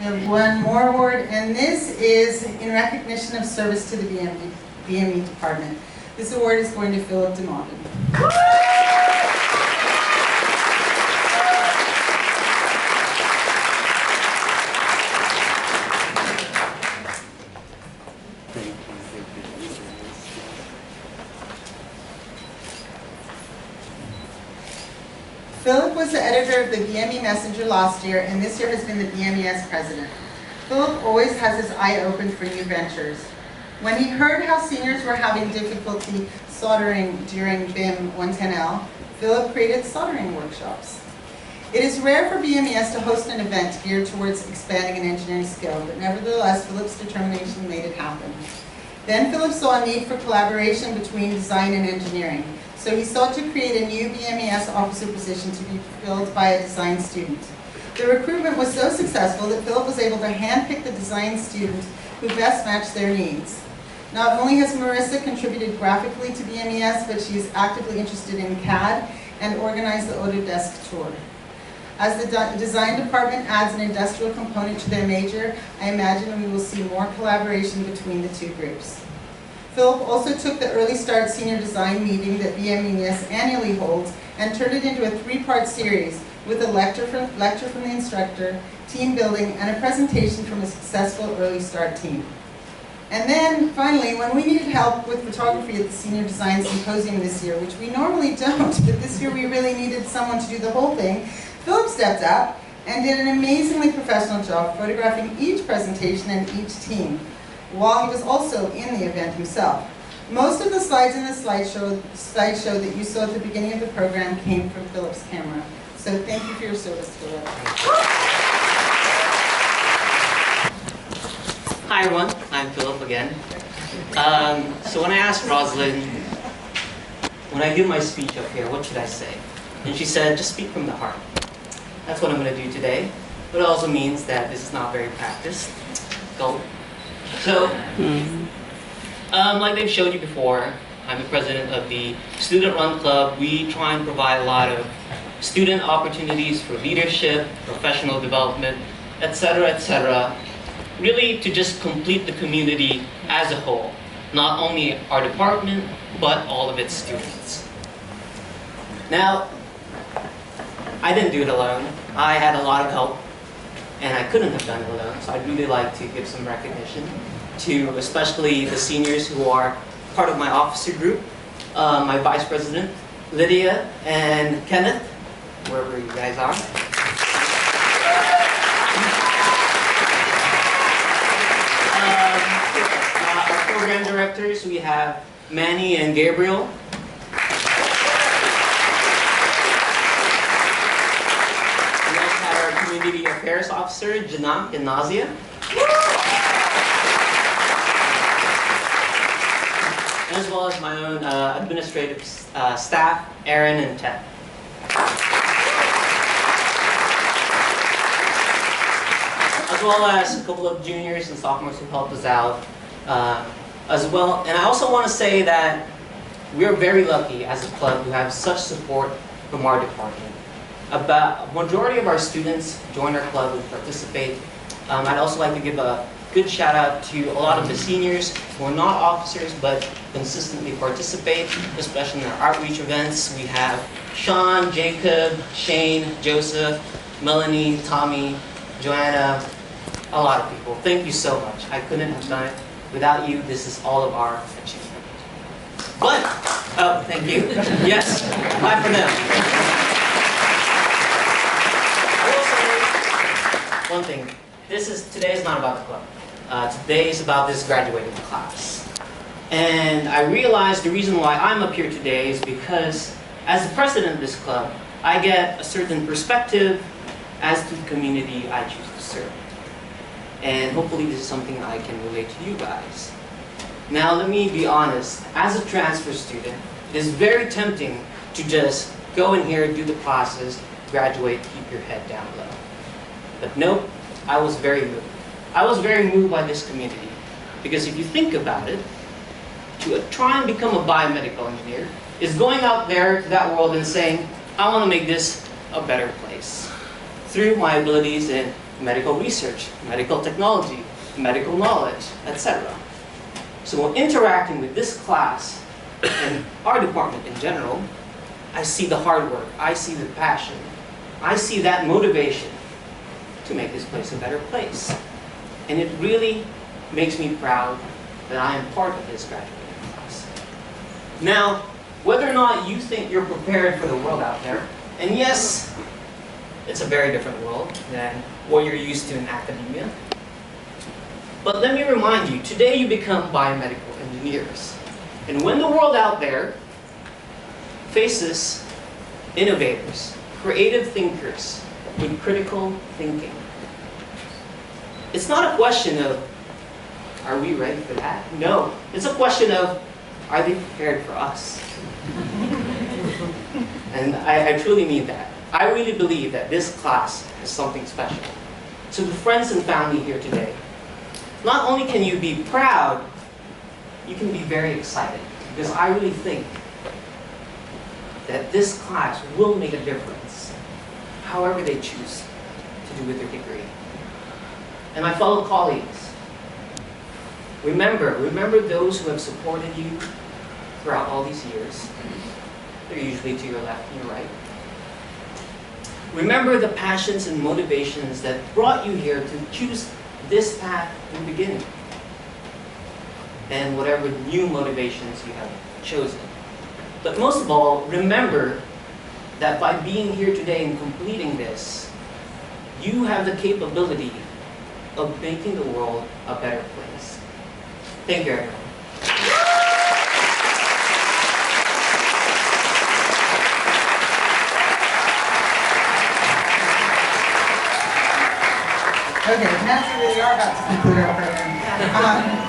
You have one more award, and this is in recognition of service to the BME department. This award is going to Philip Domondon. Philip was the editor of the BME Messenger last year, and this year has been the BMES president. Philip always has his eye open for new ventures. When he heard how seniors were having difficulty soldering during BIM 110L, Philip created soldering workshops. It is rare for BMES to host an event geared towards expanding an engineering skill, but nevertheless, Philip's determination made it happen. Then Philip saw a need for collaboration between design and engineering. So he sought to create a new BMES officer position to be filled by a design student. The recruitment was so successful that Philip was able to handpick the design student who best matched their needs. Not only has Marissa contributed graphically to BMES, but she is actively interested in CAD and organized the Autodesk tour. As the design department adds an industrial component to their major, I imagine we will see more collaboration between the two groups. Philip also took the Early Start Senior Design meeting that BMES annually holds and turned it into a three-part series with a lecture from the instructor, team building, and a presentation from a successful Early Start team. And then, finally, when we needed help with photography at the Senior Design Symposium this year, which we normally don't, but this year we really needed someone to do the whole thing, Philip stepped up and did an amazingly professional job photographing each presentation and each team, while he was also in the event himself. Most of the slides in the slideshow that you saw at the beginning of the program came from Philip's camera. So thank you for your service, Philip. Hi everyone, I'm Philip again. So when I asked Rosalind, when I give my speech up here, what should I say? And she said, just speak from the heart. That's what I'm going to do today, but it also means that this is not very practiced. Go. So, like they've showed you before, I'm the president of the student-run club. We try and provide a lot of student opportunities for leadership, professional development, etc., really to just complete the community as a whole, not only our department, but all of its students. Now, I didn't do it alone. I had a lot of help, and I couldn't have done it alone, so I'd really like to give some recognition to especially the seniors who are part of my officer group, my vice president, Lydia, and Kenneth, wherever you guys are. Our program directors, we have Manny and Gabriel. Community Affairs Officer, Janak and Nazia. As well as my own administrative staff, Aaron and Ted. As well as a couple of juniors and sophomores who helped us out as well. And I also want to say that we're very lucky as a club to have such support from our department. About a majority of our students join our club and participate. I'd also like to give a good shout out to a lot of the seniors who are not officers but consistently participate, especially in our outreach events. We have Sean, Jacob, Shane, Joseph, Melanie, Tommy, Joanna, a lot of people. Thank you so much. I couldn't have done it without you. This is all of our achievement. But, oh, thank you. Yes, bye for now. One thing, today is not about the club. Today is about this graduating class. And I realized the reason why I'm up here today is because as the president of this club, I get a certain perspective as to the community I choose to serve. And hopefully this is something I can relate to you guys. Now let me be honest, as a transfer student, it is very tempting to just go in here, do the classes, graduate, keep your head down low. But nope, I was very moved. I was very moved by this community. Because if you think about it, to try and become a biomedical engineer is going out there to that world and saying, I want to make this a better place. Through my abilities in medical research, medical technology, medical knowledge, etc. So when interacting with this class and our department in general, I see the hard work, I see the passion, I see that motivation to make this place a better place. And it really makes me proud that I am part of this graduating class. Now, whether or not you think you're prepared for the world out there, and yes, it's a very different world than what you're used to in academia. But let me remind you, today you become biomedical engineers. And when the world out there faces innovators, creative thinkers with critical thinking, it's not a question of, are we ready for that? No, it's a question of, are they prepared for us? And I truly mean that. I really believe that this class is something special. To the friends and family here today, not only can you be proud, you can be very excited. Because I really think that this class will make a difference, however they choose to do with their degree. And my fellow colleagues, remember those who have supported you throughout all these years. They're usually to your left and your right. Remember the passions and motivations that brought you here to choose this path in the beginning. And whatever new motivations you have chosen. But most of all, remember that by being here today and completing this, you have the capability of making the world a better place. Thank you, everyone. Okay, now we really are about to conclude our program.